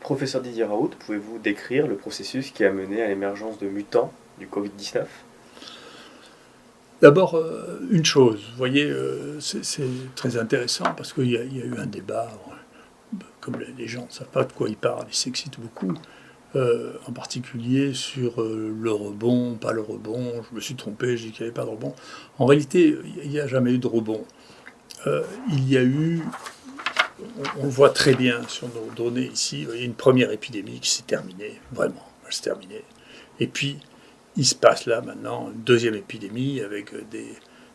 Professeur Didier Raoult, pouvez-vous décrire le processus qui a mené à l'émergence de mutants du Covid-19? D'abord, une chose, vous voyez, c'est très intéressant parce qu'il y a eu un débat, comme les gens ne savent pas de quoi ils parlent, ils s'excitent beaucoup, en particulier sur le rebond, pas le rebond, je me suis trompé, j'ai dit qu'il n'y avait pas de rebond. En réalité, il n'y a jamais eu de rebond. Il y a eu, on le voit très bien sur nos données ici, il y a une première épidémie qui s'est terminée, vraiment, elle s'est terminée. Et puis, il se passe là maintenant une deuxième épidémie avec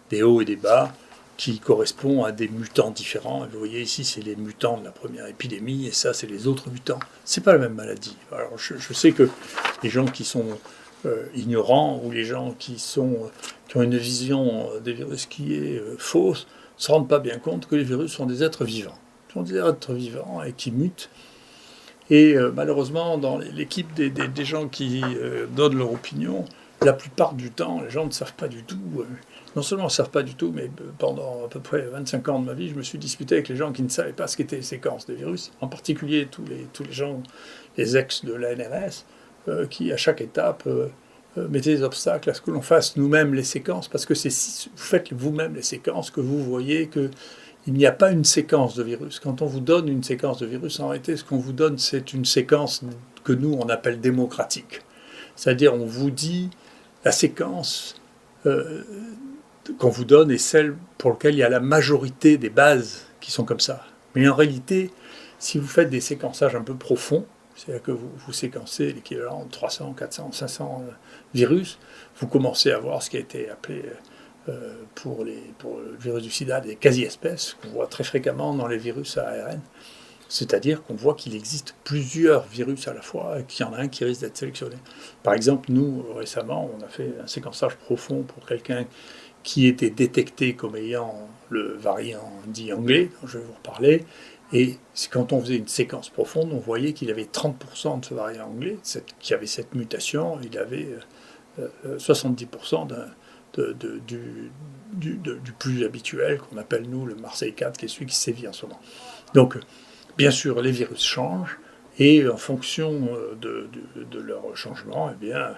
des hauts et des bas qui correspondent à des mutants différents. Et vous voyez ici, c'est les mutants de la première épidémie et ça, c'est les autres mutants. C'est pas la même maladie. Alors, je sais que les gens qui sont ignorants ou les gens qui ont une vision des virus qui est fausse ne se rendent pas bien compte que les virus sont des êtres vivants. Ils sont des êtres vivants et qui mutent. Et malheureusement, dans l'équipe des gens qui donnent leur opinion, la plupart du temps, les gens ne savent pas du tout. Non seulement ne savent pas du tout, mais pendant à peu près 25 ans de ma vie, je me suis disputé avec les gens qui ne savaient pas ce qu'étaient les séquences des virus, en particulier tous les gens, les ex de l'ANRS, qui à chaque étape mettaient des obstacles à ce que l'on fasse nous-mêmes les séquences, parce que c'est si vous faites vous-même les séquences que vous voyez que il n'y a pas une séquence de virus. Quand on vous donne une séquence de virus, en réalité, ce qu'on vous donne, c'est une séquence que nous, on appelle démocratique. C'est-à-dire, on vous dit, la séquence qu'on vous donne est celle pour laquelle il y a la majorité des bases qui sont comme ça. Mais en réalité, si vous faites des séquençages un peu profonds, c'est-à-dire que vous séquencez l'équivalent de 300, 400, 500 virus, vous commencez à voir ce qui a été appelé pour le virus du sida des quasi-espèces, qu'on voit très fréquemment dans les virus à ARN. C'est-à-dire qu'on voit qu'il existe plusieurs virus à la fois et qu'il y en a un qui risque d'être sélectionné. Par exemple, nous, récemment, on a fait un séquençage profond pour quelqu'un qui était détecté comme ayant le variant dit anglais, dont je vais vous reparler. Et quand on faisait une séquence profonde, on voyait qu'il avait 30% de ce variant anglais, qui avait cette mutation, il avait 70% du plus habituel, qu'on appelle nous le Marseille 4, qui est celui qui sévit en ce moment. Donc, bien sûr, les virus changent, et en fonction de leur changement, eh bien,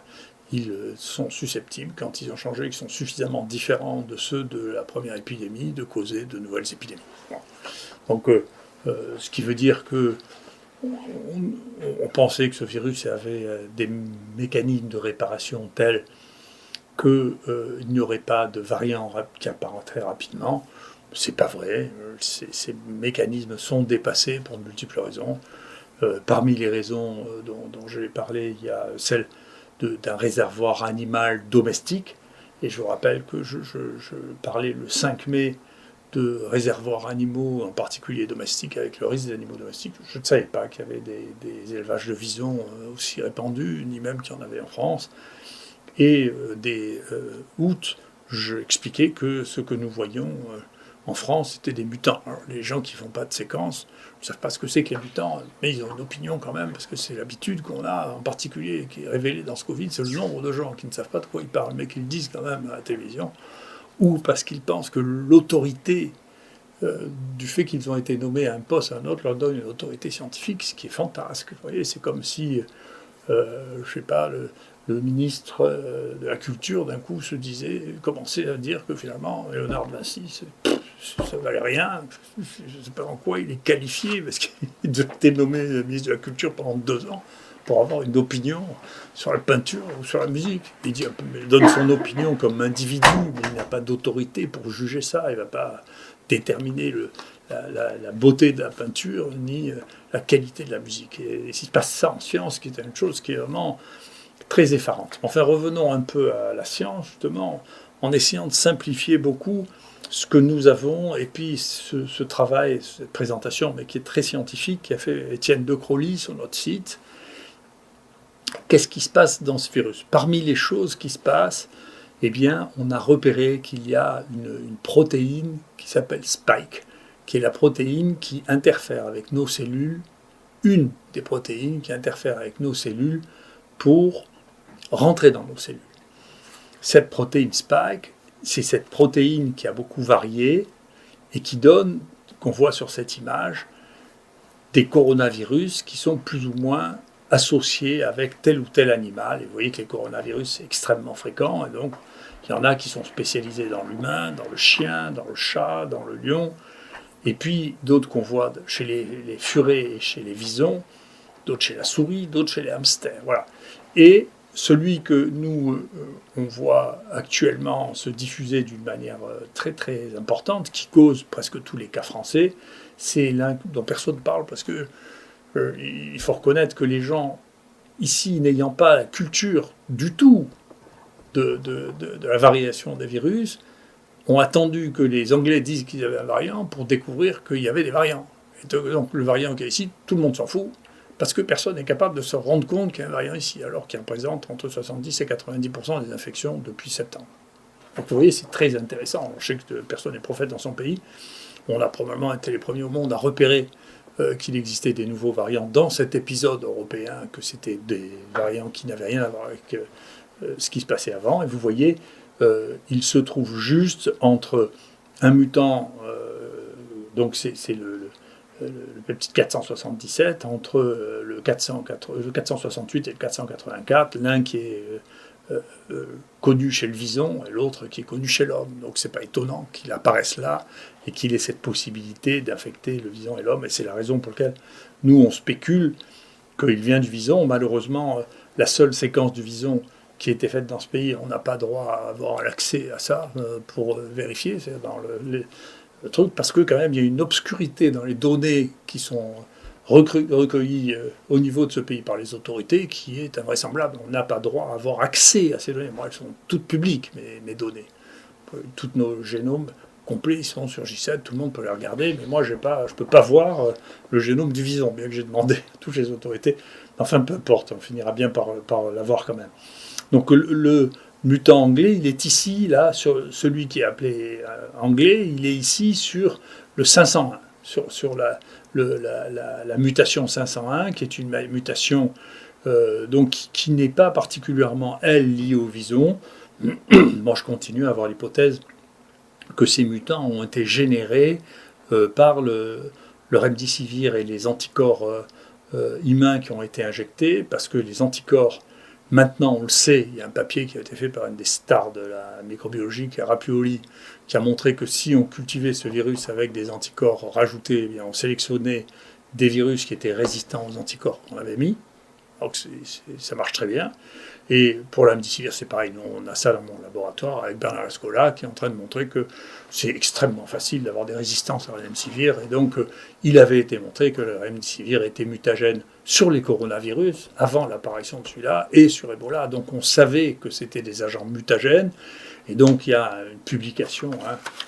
ils sont susceptibles, quand ils ont changé, qu'ils sont suffisamment différents de ceux de la première épidémie, de causer de nouvelles épidémies. Bon. Donc, ce qui veut dire que on pensait que ce virus avait des mécanismes de réparation tels qu'il n'y aurait pas de variant qui apparaîtrait rapidement. C'est pas vrai. Ces mécanismes sont dépassés pour de multiples raisons. Parmi les raisons dont je vais parler, il y a celle d'un réservoir animal domestique. Et je vous rappelle que je parlais le 5 mai de réservoirs animaux, en particulier domestiques, avec le risque des animaux domestiques. Je ne savais pas qu'il y avait des élevages de visons aussi répandus, ni même qu'il y en avait en France. Et dès août, je expliquais que ce que nous voyions en France, c'était des mutants. Alors, les gens qui ne font pas de séquences ne savent pas ce que c'est que les mutants, mais ils ont une opinion quand même, parce que c'est l'habitude qu'on a, en particulier, qui est révélée dans ce Covid, c'est le nombre de gens qui ne savent pas de quoi ils parlent, mais qui le disent quand même à la télévision, ou parce qu'ils pensent que l'autorité du fait qu'ils ont été nommés à un poste à un autre leur donne une autorité scientifique, ce qui est fantasque. Vous voyez, c'est comme si, je ne sais pas, le ministre de la Culture, d'un coup, commençait à dire que finalement, Léonard de Vinci, ça valait rien. Je ne sais pas en quoi il est qualifié, parce qu'il a été nommé ministre de la Culture pendant 2 ans pour avoir une opinion sur la peinture ou sur la musique. Il donne son opinion comme individu, mais il n'a pas d'autorité pour juger ça. Il ne va pas déterminer la beauté de la peinture ni la qualité de la musique. Et il se passe ça en science, qui est une chose qui est vraiment très effarante. Enfin, revenons un peu à la science, justement, en essayant de simplifier beaucoup ce que nous avons, et puis ce travail, cette présentation, mais qui est très scientifique, qui a fait Étienne de Crolly sur notre site. Qu'est-ce qui se passe dans ce virus ? Parmi les choses qui se passent, eh bien, on a repéré qu'il y a une protéine qui s'appelle Spike, qui est la protéine qui interfère avec nos cellules, une des protéines qui interfère avec nos cellules pour rentrer dans nos cellules. Cette protéine Spike, c'est cette protéine qui a beaucoup varié et qui donne, qu'on voit sur cette image, des coronavirus qui sont plus ou moins associés avec tel ou tel animal. Et vous voyez que les coronavirus, c'est extrêmement fréquent. Et donc, il y en a qui sont spécialisés dans l'humain, dans le chien, dans le chat, dans le lion. Et puis, d'autres qu'on voit chez les furets et chez les visons, d'autres chez la souris, d'autres chez les hamsters. Voilà. Et celui que nous, on voit actuellement se diffuser d'une manière très très importante, qui cause presque tous les cas français, c'est l'un dont personne ne parle, parce que il faut reconnaître que les gens, ici, n'ayant pas la culture du tout de la variation des virus, ont attendu que les Anglais disent qu'ils avaient un variant pour découvrir qu'il y avait des variants. Et donc le variant qui est ici, tout le monde s'en fout, parce que personne n'est capable de se rendre compte qu'il y a un variant ici, alors qu'il représente entre 70 et 90% des infections depuis septembre. Donc vous voyez, c'est très intéressant. Je sais que personne n'est prophète dans son pays. On a probablement été les premiers au monde à repérer qu'il existait des nouveaux variants dans cet épisode européen, que c'était des variants qui n'avaient rien à voir avec ce qui se passait avant. Et vous voyez, il se trouve juste entre un mutant, donc c'est le peptide 477, entre le 468 et le 484, l'un qui est connu chez le vison et l'autre qui est connu chez l'homme. Donc c'est pas étonnant qu'il apparaisse là et qu'il ait cette possibilité d'infecter le vison et l'homme. Et c'est la raison pour laquelle nous on spécule qu'il vient du vison. Malheureusement, la seule séquence du vison qui a été faite dans ce pays, on n'a pas droit à avoir l'accès à ça pour vérifier. C'est dans le truc, parce que quand même il y a une obscurité dans les données qui sont recueillies au niveau de ce pays par les autorités qui est invraisemblable. On n'a pas droit à avoir accès à ces données. Moi, elles sont toutes publiques, mes données. Tous nos génomes complets, ils sont sur J7, tout le monde peut les regarder, mais moi je ne peux pas voir le génome du vison, bien que j'ai demandé à toutes les autorités. Enfin, peu importe, on finira bien par l'avoir quand même. Donc le mutant anglais, il est ici, là, sur celui qui est appelé anglais, il est ici sur le 501, sur la mutation 501, qui est une mutation donc, qui n'est pas particulièrement, elle, liée au vison. Moi, je continue à avoir l'hypothèse que ces mutants ont été générés par le remdesivir et les anticorps humains qui ont été injectés, parce que les anticorps, maintenant, on le sait, il y a un papier qui a été fait par une des stars de la microbiologie, qui est Rappuoli, qui a montré que si on cultivait ce virus avec des anticorps rajoutés, eh bien, on sélectionnait des virus qui étaient résistants aux anticorps qu'on avait mis. Donc ça marche très bien. Et pour la remdesivir, c'est pareil. Nous, on a ça dans mon laboratoire avec Bernard Escola, qui est en train de montrer que c'est extrêmement facile d'avoir des résistances à la remdesivir. Et donc, il avait été montré que le remdesivir était mutagène sur les coronavirus, avant l'apparition de celui-là, et sur Ebola. Donc, on savait que c'était des agents mutagènes. Et donc, il y a une publication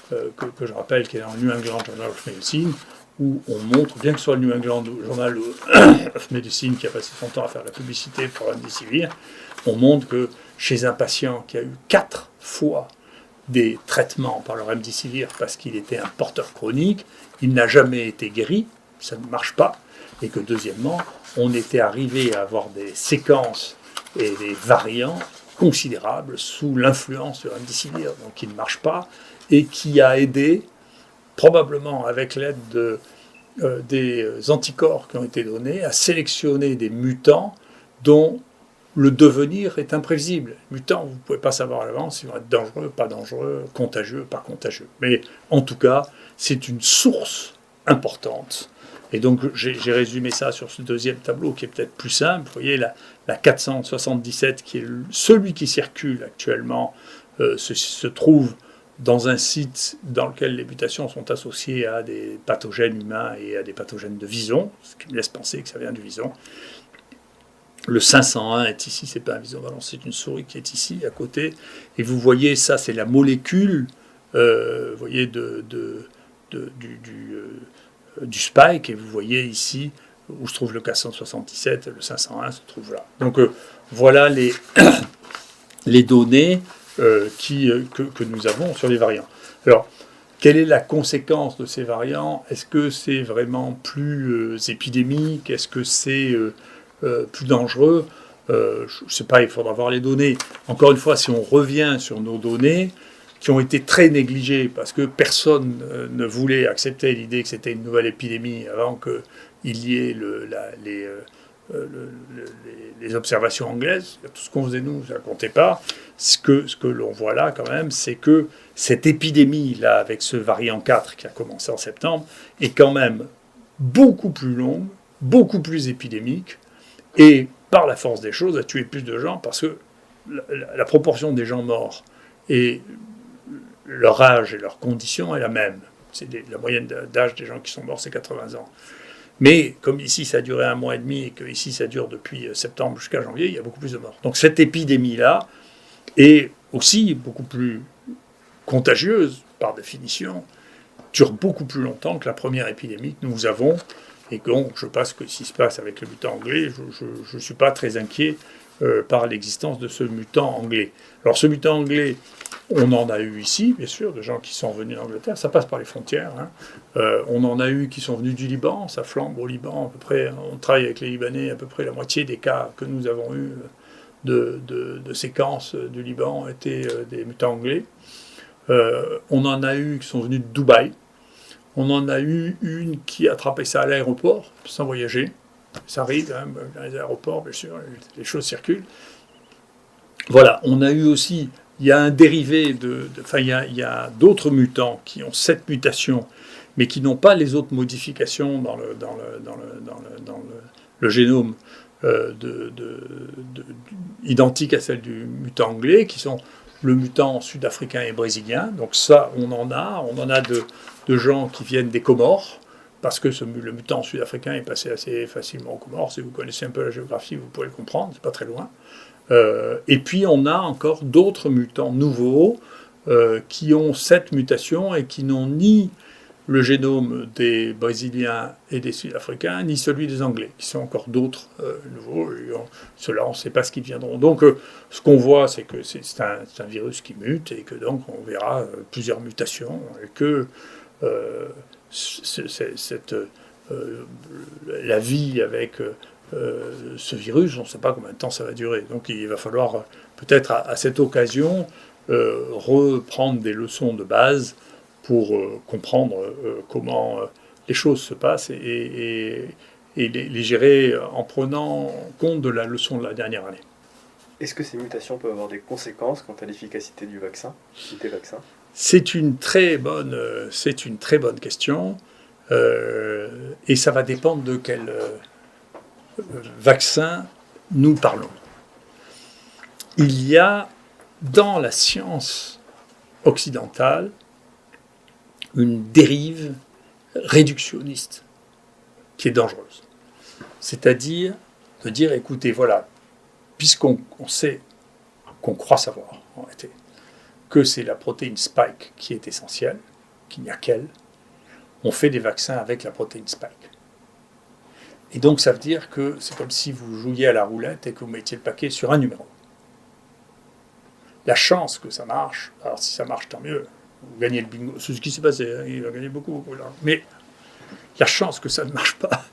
que je rappelle, qui est dans le New England Journal of Medicine, où on montre, bien que ce soit le New England Journal of Medicine qui a passé son temps à faire la publicité pour remdesivir, on montre que chez un patient qui a eu 4 fois des traitements par le remdesivir parce qu'il était un porteur chronique, il n'a jamais été guéri, ça ne marche pas, et que deuxièmement, on était arrivé à avoir des séquences et des variants considérables sous l'influence du remdesivir, donc qui ne marche pas, et qui a aidé, probablement avec l'aide des anticorps qui ont été donnés, à sélectionner des mutants dont le devenir est imprévisible. Les mutants, vous ne pouvez pas savoir à l'avance s'ils vont être dangereux, pas dangereux, contagieux, pas contagieux. Mais en tout cas, c'est une source importante. Et donc, j'ai résumé ça sur ce deuxième tableau qui est peut-être plus simple. Vous voyez, la 477, qui est celui qui circule actuellement, se trouve dans un site dans lequel les mutations sont associées à des pathogènes humains et à des pathogènes de vison, ce qui me laisse penser que ça vient du vison. Le 501 est ici, c'est pas un vison, c'est une souris qui est ici, à côté. Et vous voyez, ça, c'est la molécule, vous voyez, du spike. Et vous voyez ici, où se trouve le 477, le 501 se trouve là. Donc, voilà les données que nous avons sur les variants. Alors, quelle est la conséquence de ces variants? Est-ce que c'est vraiment plus épidémique? Est-ce que c'est plus dangereux? Je ne sais pas, il faudra voir les données. Encore une fois, si on revient sur nos données, qui ont été très négligées, parce que personne ne voulait accepter l'idée que c'était une nouvelle épidémie avant il y ait les observations anglaises, tout ce qu'on faisait nous, ça ne comptait pas. Ce que l'on voit là quand même, c'est que cette épidémie-là, avec ce variant 4 qui a commencé en septembre, est quand même beaucoup plus longue, beaucoup plus épidémique, et par la force des choses a tué plus de gens, parce que la proportion des gens morts et leur âge et leurs conditions est la même. La moyenne d'âge des gens qui sont morts, c'est 80 ans. Mais comme ici ça a duré 1 mois et demi et que ici ça dure depuis septembre jusqu'à janvier, il y a beaucoup plus de morts. Donc cette épidémie-là est aussi beaucoup plus contagieuse par définition, dure beaucoup plus longtemps que la première épidémie que nous avons. Et donc je pense que ce qui se passe avec le mutant anglais, je ne suis pas très inquiet par l'existence de ce mutant anglais. Alors ce mutant anglais, on en a eu ici, bien sûr, de gens qui sont venus d'Angleterre, ça passe par les frontières. On en a eu qui sont venus du Liban, ça flambe au Liban à peu près. On travaille avec les Libanais, à peu près la moitié des cas que nous avons eus de séquences du Liban étaient des mutants anglais. On en a eu qui sont venus de Dubaï. On en a eu une qui a attrapé ça à l'aéroport, sans voyager. Ça arrive hein, dans les aéroports, bien sûr, les choses circulent. Voilà, on a eu aussi... Il y a un dérivé il y a d'autres mutants qui ont cette mutation, mais qui n'ont pas les autres modifications dans le génome identiques à celles du mutant anglais, qui sont le mutant sud-africain et brésilien. Donc ça, on en a de gens qui viennent des Comores, parce que le mutant sud-africain est passé assez facilement aux Comores. Si vous connaissez un peu la géographie, vous pouvez le comprendre, c'est pas très loin. Et puis on a encore d'autres mutants nouveaux qui ont cette mutation et qui n'ont ni le génome des Brésiliens et des Sud-Africains, ni celui des Anglais, qui sont encore d'autres nouveaux. Ceux-là, on ne sait pas ce qu'ils deviendront. Donc ce qu'on voit, c'est que c'est un virus qui mute et que donc on verra plusieurs mutations et que la vie avec... ce virus, on ne sait pas combien de temps ça va durer. Donc il va falloir peut-être à cette occasion reprendre des leçons de base pour comprendre comment les choses se passent et les gérer en prenant compte de la leçon de la dernière année. Est-ce que ces mutations peuvent avoir des conséquences quant à l'efficacité du vaccin, des vaccins ? C'est une très bonne question et ça va dépendre de quel vaccin nous parlons. Il y a dans la science occidentale une dérive réductionniste qui est dangereuse. C'est-à-dire de dire, écoutez, voilà, puisqu'on sait, qu'on croit savoir en réalité, que c'est la protéine spike qui est essentielle, qu'il n'y a qu'elle, on fait des vaccins avec la protéine spike. Et donc ça veut dire que c'est comme si vous jouiez à la roulette et que vous mettiez le paquet sur un numéro. La chance que ça marche, alors si ça marche tant mieux, vous gagnez le bingo, c'est ce qui s'est passé, hein, il va gagner beaucoup là. Mais la chance que ça ne marche pas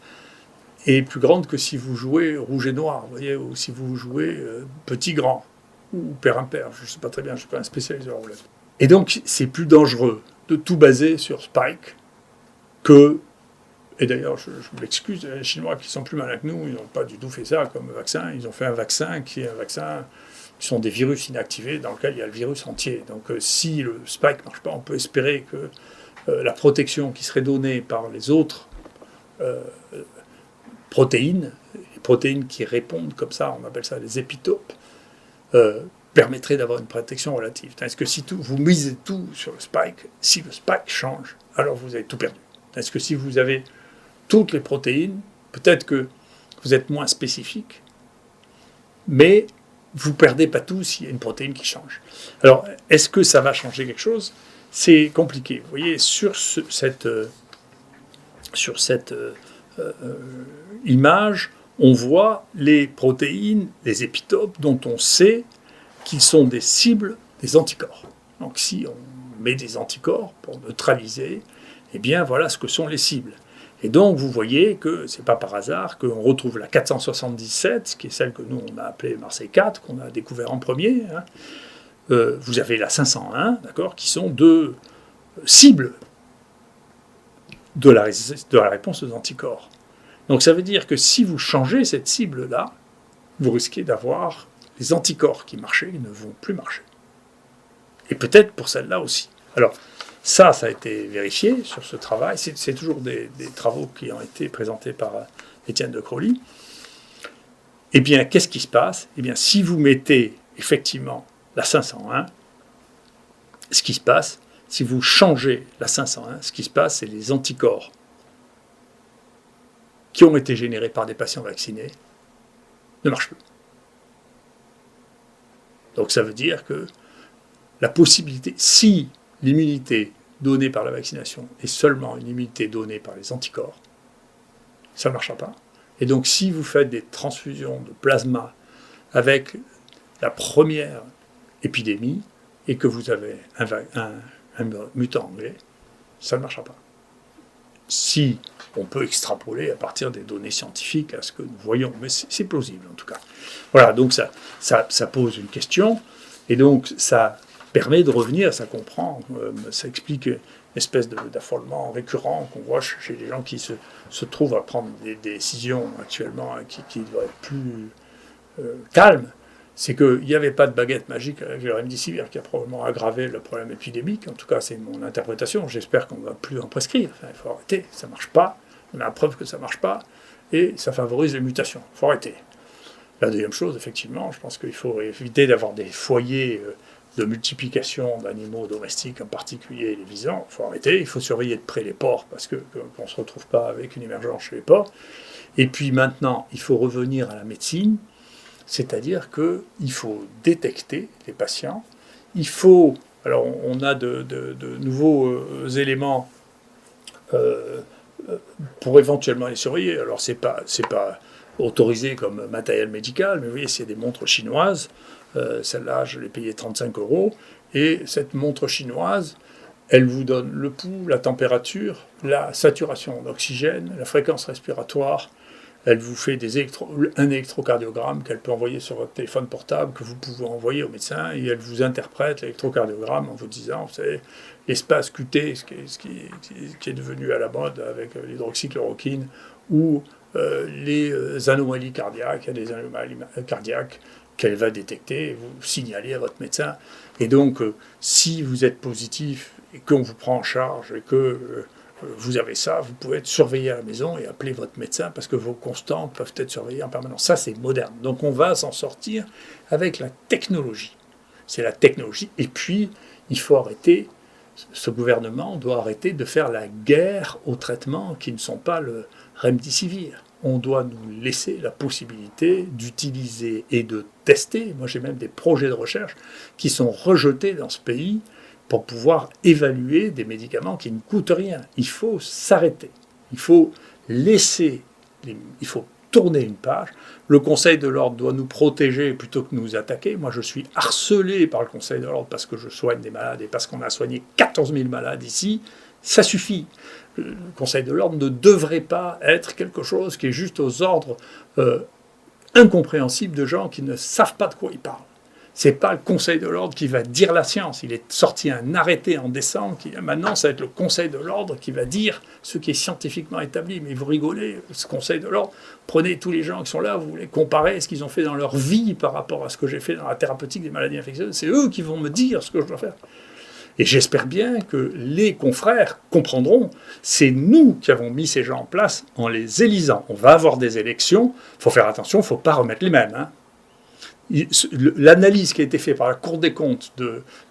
est plus grande que si vous jouez rouge et noir, vous voyez, ou si vous jouez petit-grand, ou père-impair, je ne sais pas très bien, je ne suis pas un spécialiste de la roulette. Et donc c'est plus dangereux de tout baser sur Spike que... Et d'ailleurs, je m'excuse, les Chinois qui sont plus malins que nous, ils n'ont pas du tout fait ça comme vaccin. Ils ont fait un vaccin qui sont des virus inactivés dans lequel il y a le virus entier. Donc si le spike ne marche pas, on peut espérer que la protection qui serait donnée par les autres protéines, les protéines qui répondent comme ça, on appelle ça les épitopes, permettrait d'avoir une protection relative. Est-ce que si vous misez tout sur le spike, si le spike change, alors vous avez tout perdu. Est-ce que si vous avez toutes les protéines, peut-être que vous êtes moins spécifique, mais vous ne perdez pas tout s'il y a une protéine qui change. Alors, est-ce que ça va changer quelque chose ? C'est compliqué. Vous voyez, sur cette image, on voit les protéines, les épitopes, dont on sait qu'ils sont des cibles des anticorps. Donc, si on met des anticorps pour neutraliser, eh bien, voilà ce que sont les cibles. Et donc, vous voyez que ce n'est pas par hasard qu'on retrouve la 477, qui est celle que nous, on a appelée Marseille 4, qu'on a découvert en premier. Vous avez la 501, d'accord, qui sont deux cibles de la réponse aux anticorps. Donc ça veut dire que si vous changez cette cible-là, vous risquez d'avoir les anticorps qui marchaient, ils ne vont plus marcher. Et peut-être pour celle-là aussi. Alors, ça a été vérifié sur ce travail. C'est toujours des travaux qui ont été présentés par Étienne de Crowley. Eh bien, qu'est-ce qui se passe? Eh bien, si vous mettez effectivement la 501, ce qui se passe, si vous changez la 501, ce qui se passe, c'est les anticorps qui ont été générés par des patients vaccinés ne marchent plus. Donc ça veut dire que la possibilité, si l'immunité donnée par la vaccination est seulement une immunité donnée par les anticorps, ça ne marchera pas. Et donc si vous faites des transfusions de plasma avec la première épidémie et que vous avez un mutant anglais, ça ne marchera pas. Si on peut extrapoler à partir des données scientifiques à ce que nous voyons, mais c'est plausible en tout cas. Voilà, donc ça pose une question, et donc ça permet de revenir, ça comprend, ça explique une espèce d'affolement récurrent qu'on voit chez les gens qui se trouvent à prendre des décisions actuellement qui doivent être plus calmes. C'est qu'il n'y avait pas de baguette magique avec le remdesivir qui a probablement aggravé le problème épidémique. En tout cas, c'est mon interprétation. J'espère qu'on ne va plus en prescrire. Enfin, il faut arrêter. Ça ne marche pas. On a la preuve que ça ne marche pas. Et ça favorise les mutations. Il faut arrêter. La deuxième chose, effectivement, je pense qu'il faut éviter d'avoir des foyers de multiplication d'animaux domestiques, en particulier les visons. Il faut arrêter. Il faut surveiller de près les porcs parce qu'on ne se retrouve pas avec une émergence chez les porcs. Et puis maintenant, il faut revenir à la médecine. C'est-à-dire qu'il faut détecter les patients. Il faut... Alors, on a de nouveaux éléments pour éventuellement les surveiller. Alors, c'est pas autorisé comme matériel médical, mais vous voyez, c'est des montres chinoises. Celle-là, je l'ai payée 35 €. Et cette montre chinoise, elle vous donne le pouls, la température, la saturation d'oxygène, la fréquence respiratoire. Elle vous fait un électrocardiogramme qu'elle peut envoyer sur votre téléphone portable, que vous pouvez envoyer au médecin, et elle vous interprète l'électrocardiogramme en vous disant, vous savez, l'espace QT, ce qui est devenu à la mode avec l'hydroxychloroquine, ou les anomalies cardiaques, il y a des anomalies cardiaques qu'elle va détecter, et vous signaler à votre médecin. Et donc, si vous êtes positif, et qu'on vous prend en charge, et que... vous avez ça, vous pouvez être surveillé à la maison et appeler votre médecin parce que vos constantes peuvent être surveillées en permanence. Ça, c'est moderne. Donc on va s'en sortir avec la technologie. C'est la technologie. Et puis, il faut arrêter, ce gouvernement doit arrêter de faire la guerre aux traitements qui ne sont pas le remdesivir. On doit nous laisser la possibilité d'utiliser et de tester. Moi, j'ai même des projets de recherche qui sont rejetés dans ce pays pour pouvoir évaluer des médicaments qui ne coûtent rien. Il faut s'arrêter. Il faut il faut tourner une page. Le Conseil de l'ordre doit nous protéger plutôt que nous attaquer. Moi, je suis harcelé par le Conseil de l'ordre parce que je soigne des malades et parce qu'on a soigné 14 000 malades ici. Ça suffit. Le Conseil de l'ordre ne devrait pas être quelque chose qui est juste aux ordres incompréhensibles de gens qui ne savent pas de quoi ils parlent. Ce n'est pas le Conseil de l'ordre qui va dire la science. Il est sorti un arrêté en décembre qui, maintenant, ça va être le Conseil de l'ordre qui va dire ce qui est scientifiquement établi. Mais vous rigolez, ce Conseil de l'ordre, prenez tous les gens qui sont là, vous les comparez ce qu'ils ont fait dans leur vie par rapport à ce que j'ai fait dans la thérapeutique des maladies infectieuses. C'est eux qui vont me dire ce que je dois faire. Et j'espère bien que les confrères comprendront, c'est nous qui avons mis ces gens en place en les élisant. On va avoir des élections, il faut faire attention, il ne faut pas remettre les mêmes, hein. L'analyse qui a été faite par la Cour des comptes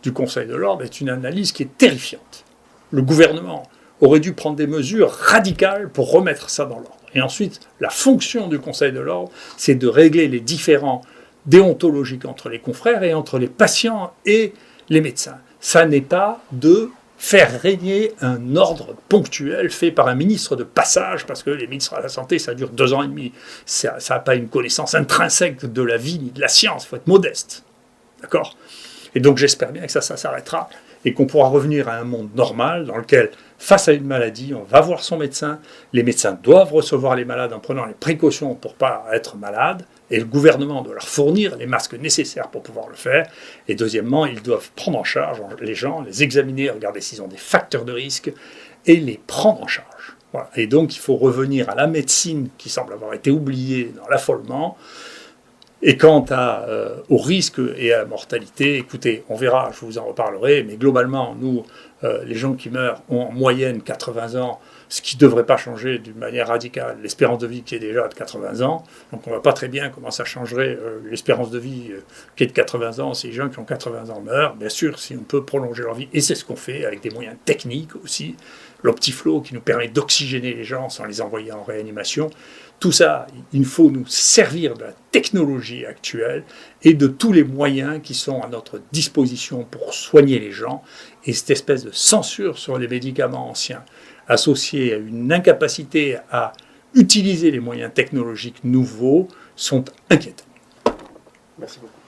du Conseil de l'ordre est une analyse qui est terrifiante. Le gouvernement aurait dû prendre des mesures radicales pour remettre ça dans l'ordre. Et ensuite, la fonction du Conseil de l'ordre, c'est de régler les différends déontologiques entre les confrères et entre les patients et les médecins. Ça n'est pas de faire régner un ordre ponctuel fait par un ministre de passage, parce que les ministres de la Santé, ça dure 2 ans et demi. Ça n'a pas une connaissance intrinsèque de la vie ni de la science, il faut être modeste. D'accord ? Et donc j'espère bien que ça s'arrêtera et qu'on pourra revenir à un monde normal dans lequel, face à une maladie, on va voir son médecin, les médecins doivent recevoir les malades en prenant les précautions pour ne pas être malades, et le gouvernement doit leur fournir les masques nécessaires pour pouvoir le faire. Et deuxièmement, ils doivent prendre en charge les gens, les examiner, regarder s'ils ont des facteurs de risque, et les prendre en charge. Voilà. Et donc il faut revenir à la médecine qui semble avoir été oubliée dans l'affolement. Et quant au risque et à la mortalité, écoutez, on verra, je vous en reparlerai, mais globalement, nous, les gens qui meurent ont en moyenne 80 ans, ce qui ne devrait pas changer d'une manière radicale l'espérance de vie qui est déjà de 80 ans. Donc on ne voit pas très bien comment ça changerait l'espérance de vie qui est de 80 ans si les gens qui ont 80 ans meurent. Bien sûr, si on peut prolonger leur vie, et c'est ce qu'on fait avec des moyens techniques aussi, l'Optiflow qui nous permet d'oxygéner les gens sans les envoyer en réanimation. Tout ça, il faut nous servir de la technologie actuelle et de tous les moyens qui sont à notre disposition pour soigner les gens. Et cette espèce de censure sur les médicaments anciens, associée à une incapacité à utiliser les moyens technologiques nouveaux, sont inquiétants. Merci beaucoup.